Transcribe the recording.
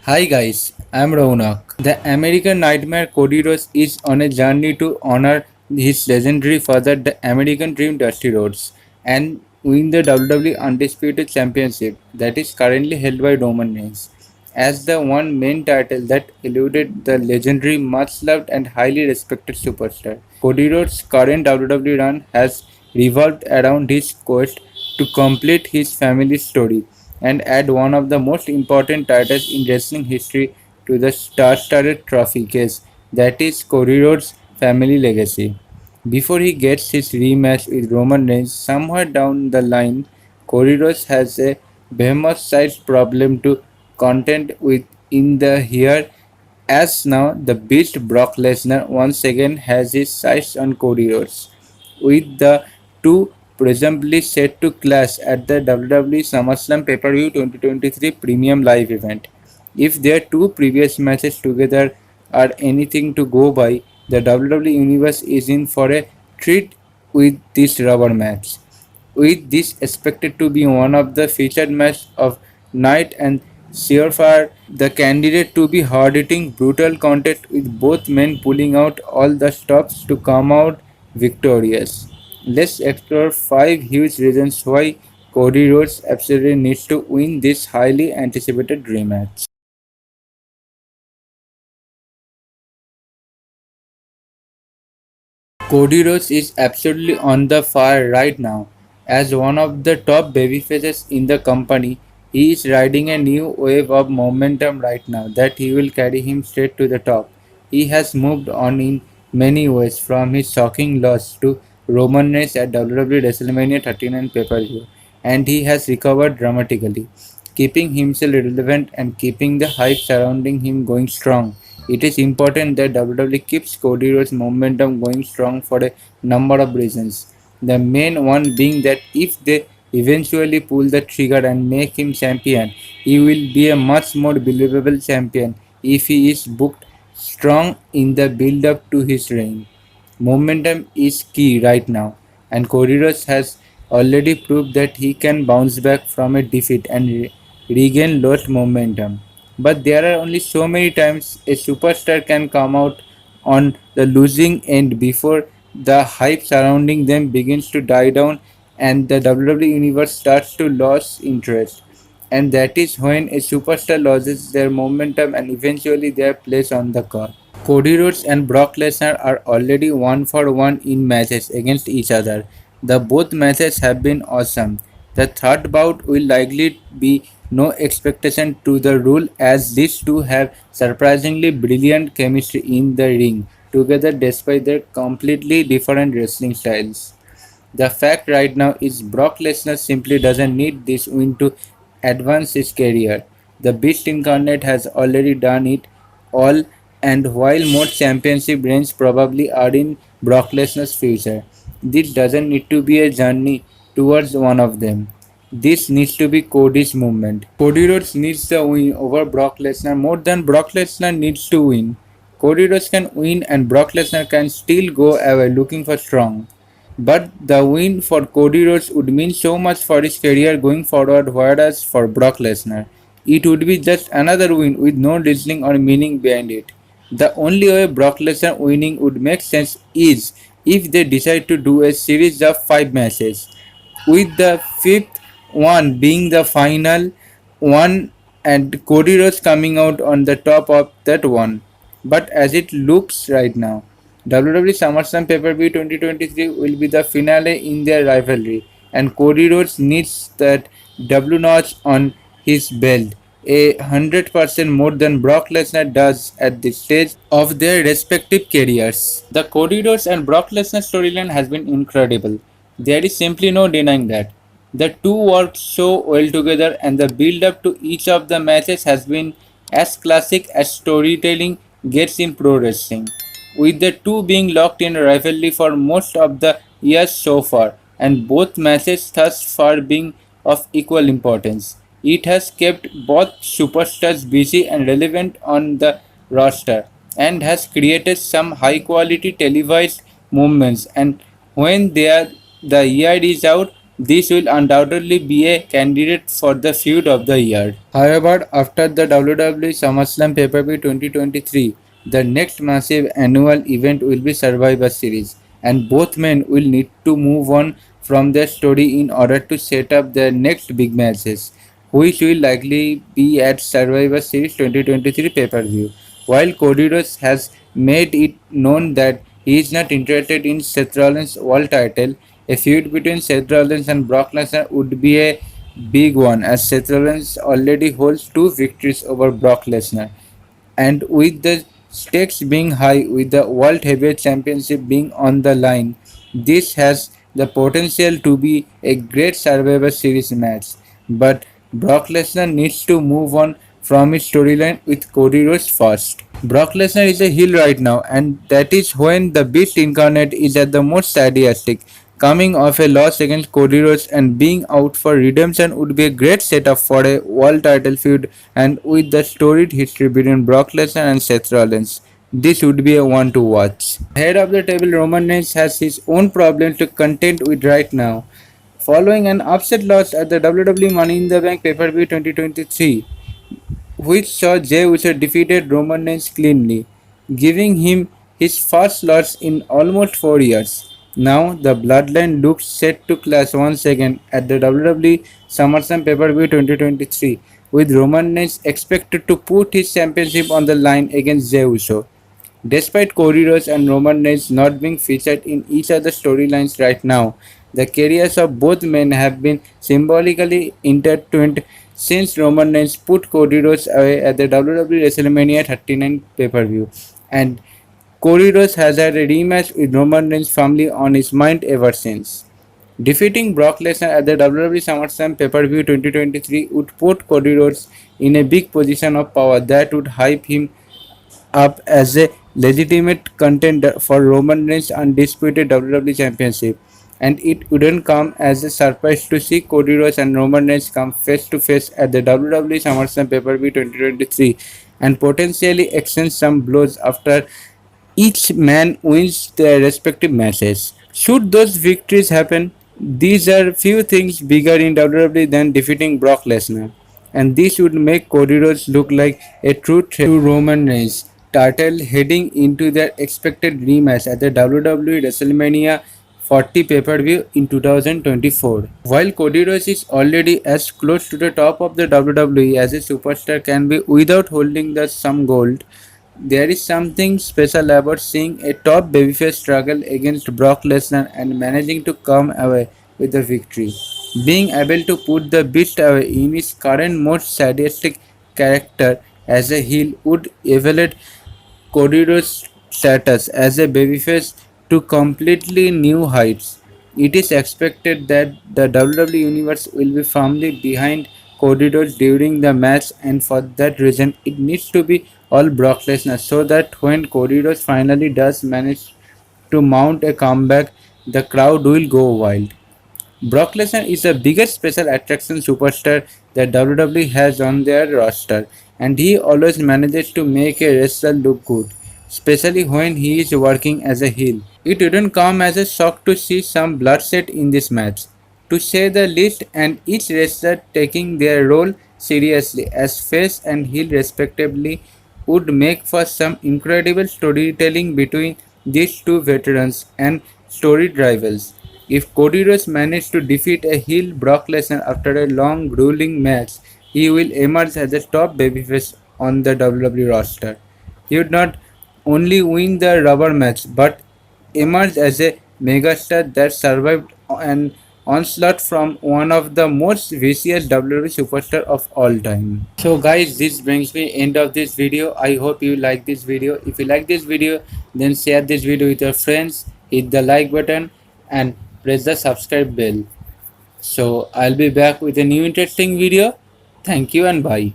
Hi guys, I'm Raunak. The American Nightmare Cody Rhodes is on a journey to honor his legendary father, the American Dream Dusty Rhodes, and win the WWE Undisputed Championship that is currently held by Roman Reigns. As the one main title that eluded the legendary, much loved, and highly respected superstar. Cody Rhodes' current WWE run has revolved around his quest to complete his family story and add one of the most important titles in wrestling history to the star-studded trophy case, that is Cody Rhodes' family legacy. Before he gets his rematch with Roman Reigns somewhere down the line, Cody Rhodes has a behemoth-sized problem to contend with in the here, as now the beast Brock Lesnar once again has his sights on Cody Rhodes, with the two presumably set to clash at the WWE SummerSlam Pay-Per-View 2023 Premium Live event. If their two previous matches together are anything to go by, the WWE Universe is in for a treat with this rubber match, with this expected to be one of the featured matches of night and surefire the candidate to be hard-hitting brutal contest with both men pulling out all the stops to come out victorious. Let's explore 5 huge reasons why Cody Rhodes absolutely needs to win this highly anticipated rematch. Cody Rhodes is absolutely on the fire right now. As one of the top babyfaces in the company, he is riding a new wave of momentum right now that he will carry him straight to the top. He has moved on in many ways from his shocking loss to Roman Reigns at WWE WrestleMania 39 pay-per-view, and he has recovered dramatically, keeping himself relevant and keeping the hype surrounding him going strong. It is important that WWE keeps Cody Rhodes' momentum going strong for a number of reasons. The main one being that if they eventually pull the trigger and make him champion, he will be a much more believable champion if he is booked strong in the build up to his reign. Momentum is key right now, and Cody Rhodes has already proved that he can bounce back from a defeat and regain lost momentum. But there are only so many times a superstar can come out on the losing end before the hype surrounding them begins to die down and the WWE Universe starts to lose interest. And that is when a superstar loses their momentum and eventually their place on the card. Cody Rhodes and Brock Lesnar are already 1-for-1 in matches against each other. The both matches have been awesome. The third bout will likely be no expectation to the rule as these two have surprisingly brilliant chemistry in the ring together despite their completely different wrestling styles. The fact right now is Brock Lesnar simply doesn't need this win to advance his career. The Beast Incarnate has already done it all, and while more championship reigns probably are in Brock Lesnar's future, this doesn't need to be a journey towards one of them. This needs to be Cody's movement. Cody Rhodes needs the win over Brock Lesnar more than Brock Lesnar needs to win. Cody Rhodes can win and Brock Lesnar can still go away looking for strong. But the win for Cody Rhodes would mean so much for his career going forward, whereas for Brock Lesnar, it would be just another win with no reasoning or meaning behind it. The only way Brock Lesnar winning would make sense is if they decide to do a series of 5 matches, with the fifth one being the final one and Cody Rhodes coming out on the top of that one. But as it looks right now, WWE SummerSlam Pay-Per-View 2023 will be the finale in their rivalry, and Cody Rhodes needs that W notch on his belt, 100% more than Brock Lesnar does at this stage of their respective careers. The Cody Rhodes and Brock Lesnar storyline has been incredible. There is simply no denying that. The two worked so well together, and the build up to each of the matches has been as classic as storytelling gets in pro wrestling, with the two being locked in a rivalry for most of the year so far, and both matches thus far being of equal importance. It has kept both superstars busy and relevant on the roster, and has created some high quality televised moments. And when the year is out, this will undoubtedly be a candidate for the feud of the year. However, after the WWE SummerSlam pay-per-view 2023, the next massive annual event will be Survivor Series, and both men will need to move on from their story in order to set up their next big matches, which will likely be at Survivor Series 2023 pay-per-view. While Cody Rhodes has made it known that he is not interested in Seth Rollins' world title, a feud between Seth Rollins and Brock Lesnar would be a big one, as Seth Rollins already holds two victories over Brock Lesnar. And with the stakes being high, with the World Heavyweight Championship being on the line, this has the potential to be a great Survivor Series match. But Brock Lesnar needs to move on from his storyline with Cody Rhodes first. Brock Lesnar is a heel right now, and that is when the Beast incarnate is at the most sadistic. Coming off a loss against Cody Rhodes and being out for redemption would be a great setup for a world title feud, and with the storied history between Brock Lesnar and Seth Rollins, this would be a one to watch. Head of the table Roman Reigns has his own problems to contend with right now. Following an upset loss at the WWE Money in the Bank pay-per-view 2023, which saw Jey Uso defeated Roman Reigns cleanly, giving him his first loss in almost 4 years. Now, the Bloodline looks set to clash once again at the WWE SummerSlam pay-per-view 2023, with Roman Reigns expected to put his championship on the line against Jey Uso. Despite Cody Rhodes and Roman Reigns not being featured in each other's storylines right now, the careers of both men have been symbolically intertwined since Roman Reigns put Cody Rhodes away at the WWE WrestleMania 39 pay-per-view, and Cody Rhodes has had a rematch with Roman Reigns' family on his mind ever since. Defeating Brock Lesnar at the WWE SummerSlam pay-per-view 2023 would put Cody Rhodes in a big position of power that would hype him up as a legitimate contender for Roman Reigns' undisputed WWE Championship, and it wouldn't come as a surprise to see Cody Rhodes and Roman Reigns come face to face at the WWE SummerSlam pay-per-view 2023 and potentially exchange some blows after each man wins their respective matches. Should those victories happen, these are few things bigger in WWE than defeating Brock Lesnar, and this would make Cody Rhodes look like a true threat to Roman Reigns' title heading into their expected rematch at the WWE WrestleMania 40 pay-per-view in 2024. While Cody Rhodes is already as close to the top of the WWE as a superstar can be without holding the some gold, there is something special about seeing a top babyface struggle against Brock Lesnar and managing to come away with a victory. Being able to put the beast away in his current most sadistic character as a heel would elevate Cody Rhodes' status as a babyface to completely new heights. It is expected that the WWE Universe will be firmly behind Cody Rhodes during the match, and for that reason, it needs to be all Brock Lesnar so that when Cody Rhodes finally does manage to mount a comeback, the crowd will go wild. Brock Lesnar is the biggest special attraction superstar that WWE has on their roster, and he always manages to make a wrestler look good, especially when he is working as a heel. It wouldn't come as a shock to see some bloodshed in this match, to say the least, and each wrestler taking their role seriously as face and heel respectively would make for some incredible storytelling between these two veterans and storied rivals. If Cody Rhodes managed to defeat a heel Brock Lesnar after a long, grueling match, he will emerge as a top babyface on the WWE roster. He would not only win the rubber match but emerge as a megastar that survived an onslaught from one of the most vicious WWE superstar of all time. So guys, this brings me end of this video. I hope you like this video. If you like this video, then share this video with your friends, hit the like button and press the subscribe bell. So I'll be back with a new interesting video. Thank you and bye.